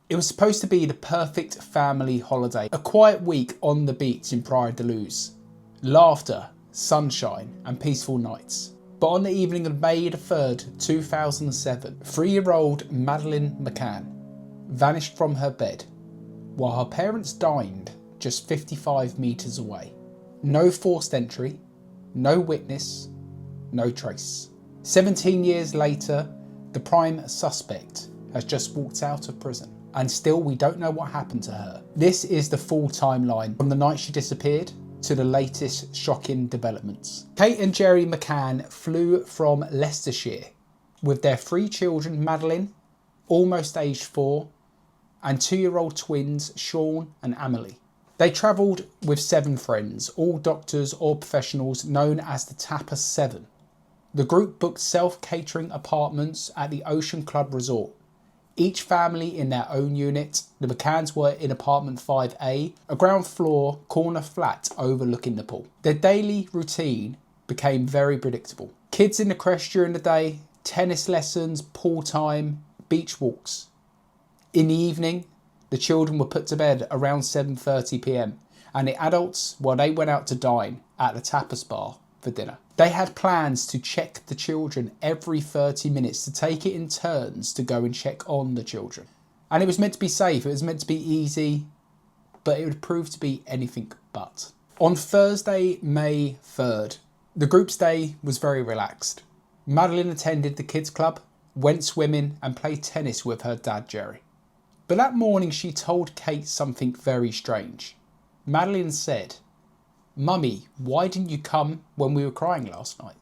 It was supposed to be the perfect family holiday, a quiet week on the beach in Praia da Luz. Laughter, sunshine and peaceful nights. But on the evening of May 3rd, 2007, 3-year-old Madeleine McCann vanished from her bed while her parents dined just 55 metres away. No forced entry, no witness, no trace. 17 years later, the prime suspect has just walked out of prison, and still we don't know what happened to her. This is the full timeline from the night she disappeared to the latest shocking developments. Kate and Gerry McCann flew from Leicestershire with their 3 children, Madeleine, almost aged 4, and 2-year-old twins, Sean and Amelie. They travelled with 7 friends, all doctors or professionals, known as the Tapper 7. The group booked self-catering apartments at the Ocean Club Resort. Each family in their own unit. The McCanns were in apartment 5A, a ground floor corner flat overlooking the pool. Their daily routine became very predictable. Kids in the creche during the day, tennis lessons, pool time, beach walks. In the evening, the children were put to bed around 7:30 p.m. and the adults, well, they went out to dine at the Tapas bar for dinner. They had plans to check the children every 30 minutes, to take it in turns to go and check on the children. And it was meant to be safe, it was meant to be easy, but it would prove to be anything but. On Thursday, May 3rd, the group's day was very relaxed. Madeleine attended the kids club, went swimming and played tennis with her dad, Gerry. But that morning she told Kate something very strange. Madeleine said, "Mummy, why didn't you come when we were crying last night?"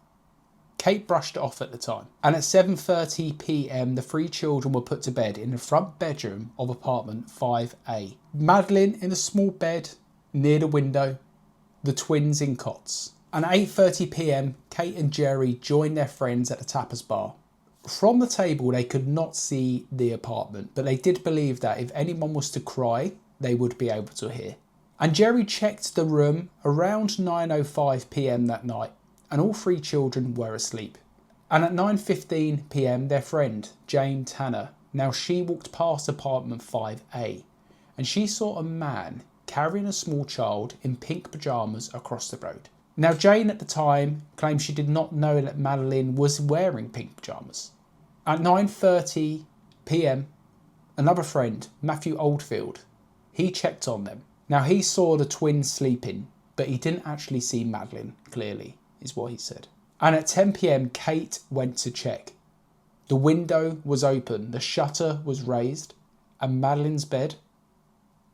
Kate brushed it off at the time. And at 7:30 p.m, the 3 children were put to bed in the front bedroom of apartment 5A. Madeleine in a small bed near the window, the twins in cots. And at 8:30 p.m, Kate and Gerry joined their friends at the Tapas bar. From the table they could not see the apartment, but they did believe that if anyone was to cry, they would be able to hear. And Gerry checked the room around 9:05 p.m. that night, and all 3 children were asleep. And at 9:15 p.m, their friend, Jane Tanner, now she walked past apartment 5A, and she saw a man carrying a small child in pink pyjamas across the road. Now Jane at the time claimed she did not know that Madeleine was wearing pink pyjamas. At 9:30 p.m, another friend, Matthew Oldfield, he checked on them. Now he saw the twins sleeping, but he didn't actually see Madeleine clearly, is what he said. And at 10 p.m, Kate went to check. The window was open, the shutter was raised, and Madeleine's bed,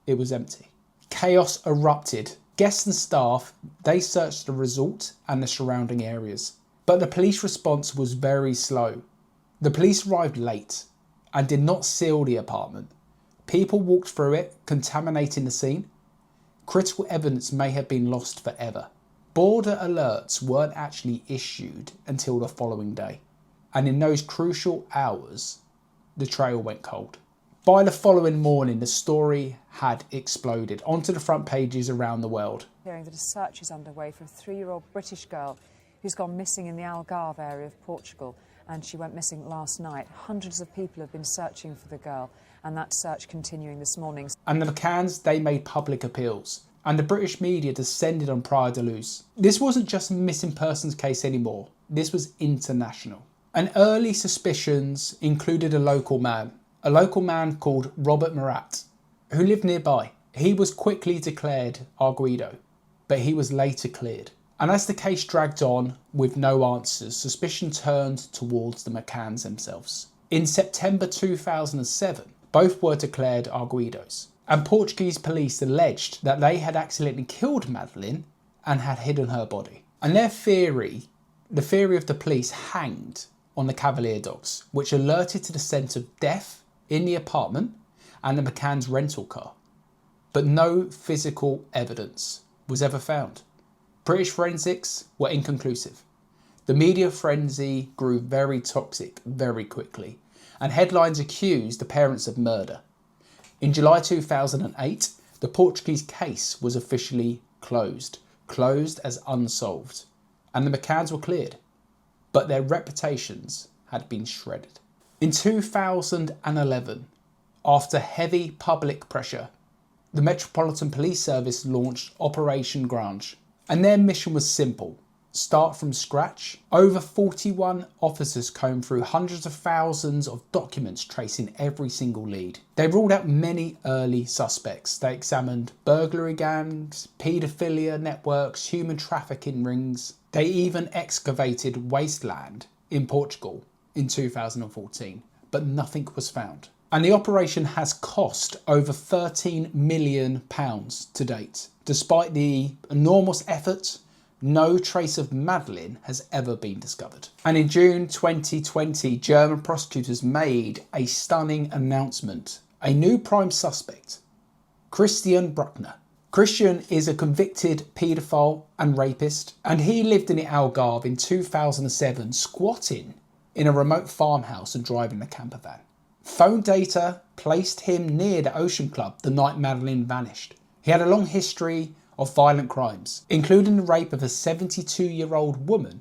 it was empty. Chaos erupted. Guests and staff, they searched the resort and the surrounding areas. But the police response was very slow. The police arrived late and did not seal the apartment. People walked through it, contaminating the scene. Critical evidence may have been lost forever. Border alerts weren't actually issued until the following day. And in those crucial hours, the trail went cold. By the following morning, the story had exploded onto the front pages around the world. Hearing that a search is underway for a 3-year-old British girl who's gone missing in the Algarve area of Portugal, and she went missing last night. Hundreds of people have been searching for the girl, and that search continuing this morning. And the McCanns, they made public appeals, and the British media descended on Praia da Luz. This wasn't just a missing persons case anymore, this was international. And early suspicions included a local man called Robert Murat, who lived nearby. He was quickly declared arguido, but he was later cleared. And as the case dragged on with no answers, suspicion turned towards the McCanns themselves. In September 2007, both were declared arguidos, and Portuguese police alleged that they had accidentally killed Madeleine and had hidden her body. And their theory, the theory of the police, hanged on the Cavalier dogs, which alerted to the scent of death in the apartment and the McCann's rental car. But no physical evidence was ever found. British forensics were inconclusive. The media frenzy grew very toxic very quickly, and headlines accused the parents of murder. In July 2008, the Portuguese case was officially closed as unsolved, and the McCanns were cleared, but their reputations had been shredded. In 2011, After heavy public pressure, the Metropolitan Police Service launched Operation Grange, and their mission was simple: start from scratch. Over 41 officers combed through hundreds of thousands of documents tracing every single lead. They ruled out many early suspects. They examined burglary gangs, paedophilia networks, human trafficking rings. They even excavated wasteland in Portugal in 2014, but nothing was found. And the operation has cost over £13 million to date. Despite the enormous effort, no trace of Madeleine has ever been discovered. And in June 2020, German prosecutors made a stunning announcement. A new prime suspect, Christian Brückner. Christian is a convicted paedophile and rapist, and he lived in the Algarve in 2007, squatting in a remote farmhouse and driving a camper van. Phone data placed him near the Ocean Club the night Madeleine vanished. He had a long history of violent crimes, including the rape of a 72-year-old woman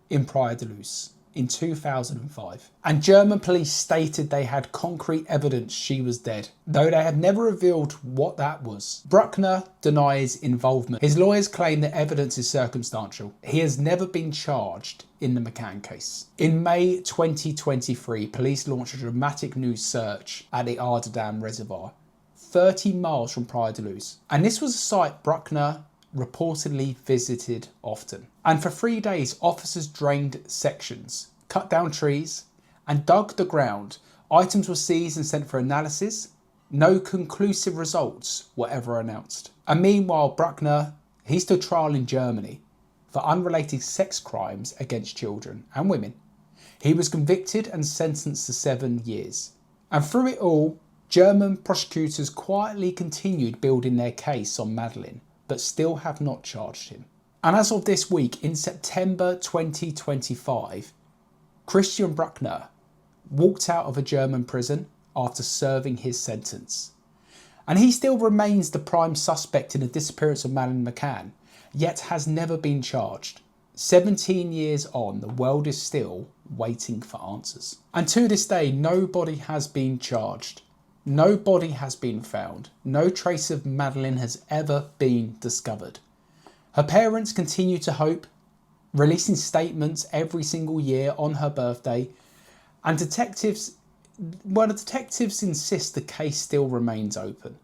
in Praia-da-Luz in 2005. And German police stated they had concrete evidence she was dead, though they have never revealed what that was. Brückner denies involvement. His lawyers claim the evidence is circumstantial. He has never been charged in the McCann case. In May 2023, police launched a dramatic new search at the Arderdam Reservoir, 30 miles from Praia-da-Luz. And this was a site Brückner reportedly visited often. And for 3 days, officers drained sections, cut down trees, and dug the ground. Items were seized and sent for analysis. No conclusive results were ever announced. And meanwhile, Brückner, he stood trial in Germany for unrelated sex crimes against children and women. He was convicted and sentenced to 7 years. And through it all, German prosecutors quietly continued building their case on Madeleine, but still have not charged him. And as of this week, in September 2025, Christian Brückner walked out of a German prison after serving his sentence. And he still remains the prime suspect in the disappearance of Madeleine McCann, yet has never been charged. 17 years on, the world is still waiting for answers. And to this day, nobody has been charged. No body has been found. No trace of Madeleine has ever been discovered. Her parents continue to hope, releasing statements every single year on her birthday, and the detectives insist the case still remains open.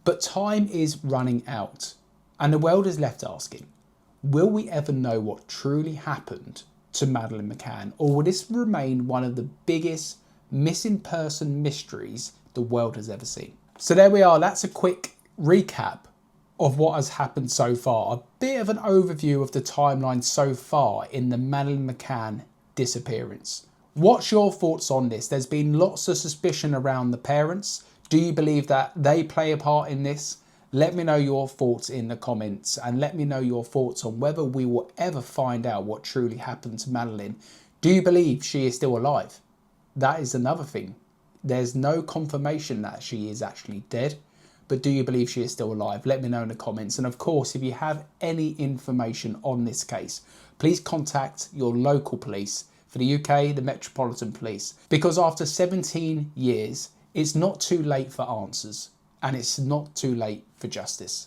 But time is running out, and the world is left asking, will we ever know what truly happened to Madeleine McCann, or will this remain one of the biggest missing person mysteries the world has ever seen? So there we are. That's a quick recap of what has happened so far. A bit of an overview of the timeline so far in the Madeleine McCann disappearance. What's your thoughts on this? There's been lots of suspicion around the parents. Do you believe that they play a part in this? Let me know your thoughts in the comments, and let me know your thoughts on whether we will ever find out what truly happened to Madeleine. Do you believe she is still alive? That is another thing. There's no confirmation that she is actually dead, but do you believe she is still alive? Let me know in the comments. And of course, if you have any information on this case, please contact your local police. For the UK, the Metropolitan Police, because after 17 years, it's not too late for answers, and it's not too late for justice.